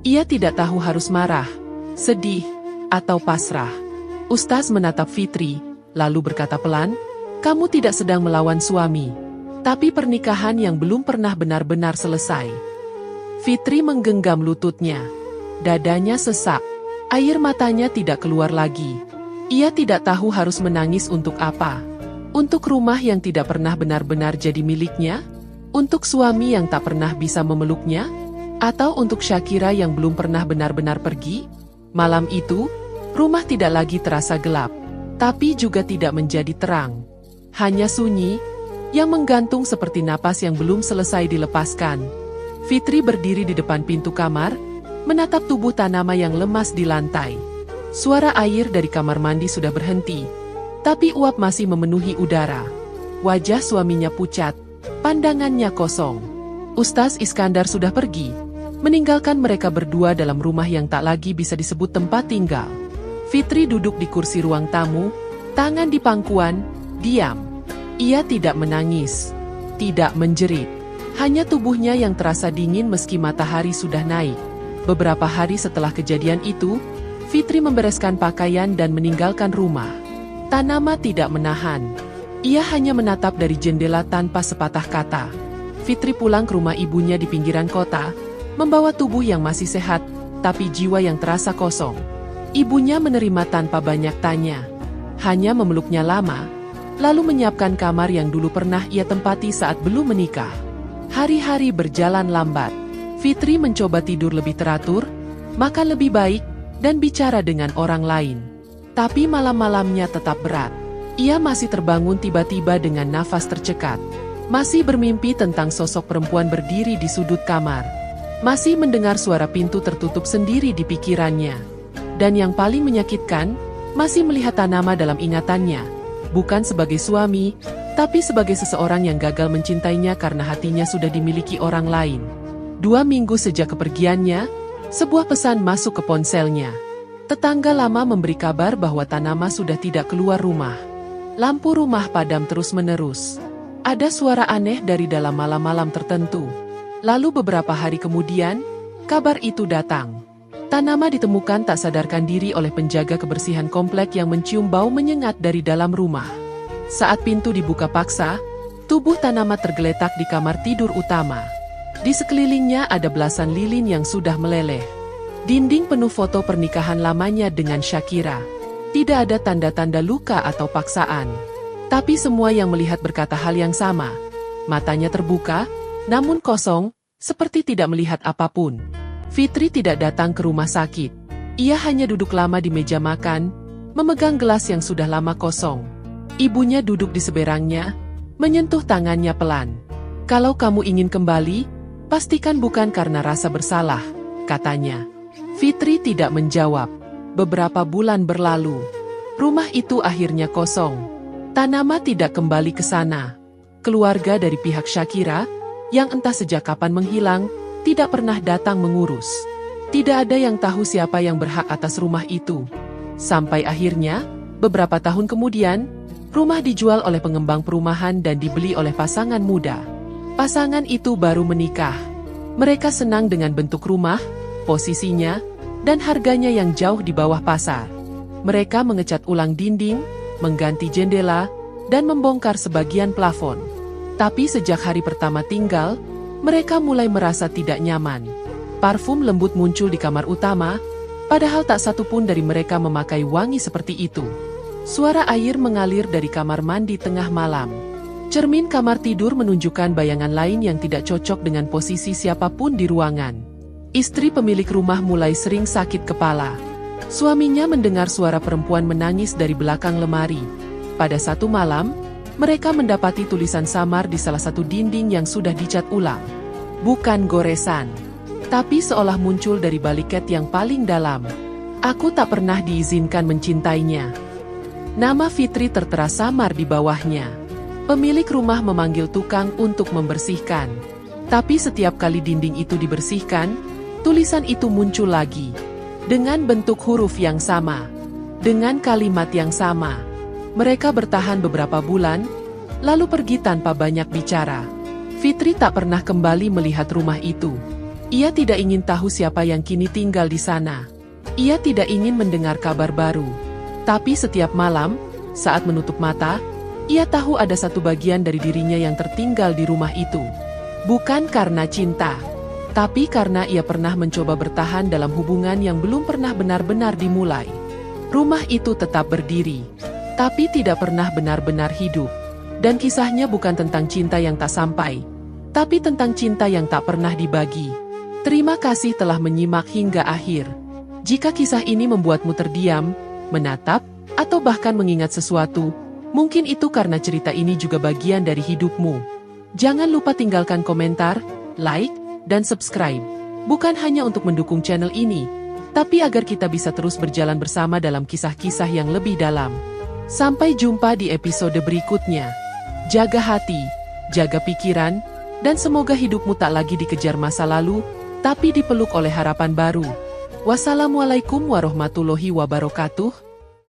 Ia tidak tahu harus marah, sedih, atau pasrah. Ustaz menatap Fitri, lalu berkata pelan, "Kamu tidak sedang melawan suami, tapi pernikahan yang belum pernah benar-benar selesai." Fitri menggenggam lututnya. Dadanya sesak. Air matanya tidak keluar lagi. Ia tidak tahu harus menangis untuk apa. Untuk rumah yang tidak pernah benar-benar jadi miliknya? Untuk suami yang tak pernah bisa memeluknya? Atau untuk Syakira yang belum pernah benar-benar pergi? Malam itu, rumah tidak lagi terasa gelap, tapi juga tidak menjadi terang. Hanya sunyi, yang menggantung seperti napas yang belum selesai dilepaskan. Fitri berdiri di depan pintu kamar, menatap tubuh Tanama yang lemas di lantai. Suara air dari kamar mandi sudah berhenti, tapi uap masih memenuhi udara. Wajah suaminya pucat, pandangannya kosong. Ustaz Iskandar sudah pergi, meninggalkan mereka berdua dalam rumah yang tak lagi bisa disebut tempat tinggal. Fitri duduk di kursi ruang tamu, tangan di pangkuan, diam. Ia tidak menangis, tidak menjerit. Hanya tubuhnya yang terasa dingin meski matahari sudah naik. Beberapa hari setelah kejadian itu, Fitri membereskan pakaian dan meninggalkan rumah. Tanama tidak menahan. Ia hanya menatap dari jendela tanpa sepatah kata. Fitri pulang ke rumah ibunya di pinggiran kota, membawa tubuh yang masih sehat, tapi jiwa yang terasa kosong. Ibunya menerima tanpa banyak tanya. Hanya memeluknya lama, lalu menyiapkan kamar yang dulu pernah ia tempati saat belum menikah. Hari-hari berjalan lambat. Fitri mencoba tidur lebih teratur, makan lebih baik, dan bicara dengan orang lain. Tapi malam-malamnya tetap berat. Ia masih terbangun tiba-tiba dengan nafas tercekat. Masih bermimpi tentang sosok perempuan berdiri di sudut kamar. Masih mendengar suara pintu tertutup sendiri di pikirannya. Dan yang paling menyakitkan, masih melihat Tanama dalam ingatannya. Bukan sebagai suami, tapi sebagai seseorang yang gagal mencintainya karena hatinya sudah dimiliki orang lain. 2 minggu sejak kepergiannya, sebuah pesan masuk ke ponselnya. Tetangga lama memberi kabar bahwa Tanama sudah tidak keluar rumah. Lampu rumah padam terus-menerus. Ada suara aneh dari dalam malam-malam tertentu. Lalu beberapa hari kemudian, kabar itu datang. Tanama ditemukan tak sadarkan diri oleh penjaga kebersihan komplek yang mencium bau menyengat dari dalam rumah. Saat pintu dibuka paksa, tubuh Tanama tergeletak di kamar tidur utama. Di sekelilingnya ada belasan lilin yang sudah meleleh. Dinding penuh foto pernikahan lamanya dengan Syakira. Tidak ada tanda-tanda luka atau paksaan. Tapi semua yang melihat berkata hal yang sama. Matanya terbuka, namun kosong, seperti tidak melihat apapun. Fitri tidak datang ke rumah sakit. Ia hanya duduk lama di meja makan, memegang gelas yang sudah lama kosong. Ibunya duduk di seberangnya, menyentuh tangannya pelan. "Kalau kamu ingin kembali, pastikan bukan karena rasa bersalah," katanya. Fitri tidak menjawab. Beberapa bulan berlalu. Rumah itu akhirnya kosong. Tanama tidak kembali ke sana. Keluarga dari pihak Syakira, yang entah sejak kapan menghilang, tidak pernah datang mengurus. Tidak ada yang tahu siapa yang berhak atas rumah itu. Sampai akhirnya, beberapa tahun kemudian, rumah dijual oleh pengembang perumahan dan dibeli oleh pasangan muda. Pasangan itu baru menikah. Mereka senang dengan bentuk rumah, posisinya, dan harganya yang jauh di bawah pasar. Mereka mengecat ulang dinding, mengganti jendela, dan membongkar sebagian plafon. Tapi sejak hari pertama tinggal, mereka mulai merasa tidak nyaman. Parfum lembut muncul di kamar utama, padahal tak satu pun dari mereka memakai wangi seperti itu. Suara air mengalir dari kamar mandi tengah malam. Cermin kamar tidur menunjukkan bayangan lain yang tidak cocok dengan posisi siapapun di ruangan. Istri pemilik rumah mulai sering sakit kepala. Suaminya mendengar suara perempuan menangis dari belakang lemari. Pada satu malam, mereka mendapati tulisan samar di salah satu dinding yang sudah dicat ulang. Bukan goresan, tapi seolah muncul dari balik cat yang paling dalam. "Aku tak pernah diizinkan mencintainya." Nama Fitri tertera samar di bawahnya. Pemilik rumah memanggil tukang untuk membersihkan. Tapi setiap kali dinding itu dibersihkan, tulisan itu muncul lagi. Dengan bentuk huruf yang sama. Dengan kalimat yang sama, mereka bertahan beberapa bulan, lalu pergi tanpa banyak bicara. Fitri tak pernah kembali melihat rumah itu. Ia tidak ingin tahu siapa yang kini tinggal di sana. Ia tidak ingin mendengar kabar baru. Tapi setiap malam, saat menutup mata, ia tahu ada satu bagian dari dirinya yang tertinggal di rumah itu. Bukan karena cinta, tapi karena ia pernah mencoba bertahan dalam hubungan yang belum pernah benar-benar dimulai. Rumah itu tetap berdiri, tapi tidak pernah benar-benar hidup. Dan kisahnya bukan tentang cinta yang tak sampai, tapi tentang cinta yang tak pernah dibagi. Terima kasih telah menyimak hingga akhir. Jika kisah ini membuatmu terdiam, menatap, atau bahkan mengingat sesuatu, mungkin itu karena cerita ini juga bagian dari hidupmu. Jangan lupa tinggalkan komentar, like, dan subscribe. Bukan hanya untuk mendukung channel ini, tapi agar kita bisa terus berjalan bersama dalam kisah-kisah yang lebih dalam. Sampai jumpa di episode berikutnya. Jaga hati, jaga pikiran, dan semoga hidupmu tak lagi dikejar masa lalu, tapi dipeluk oleh harapan baru. Wassalamualaikum warahmatullahi wabarakatuh.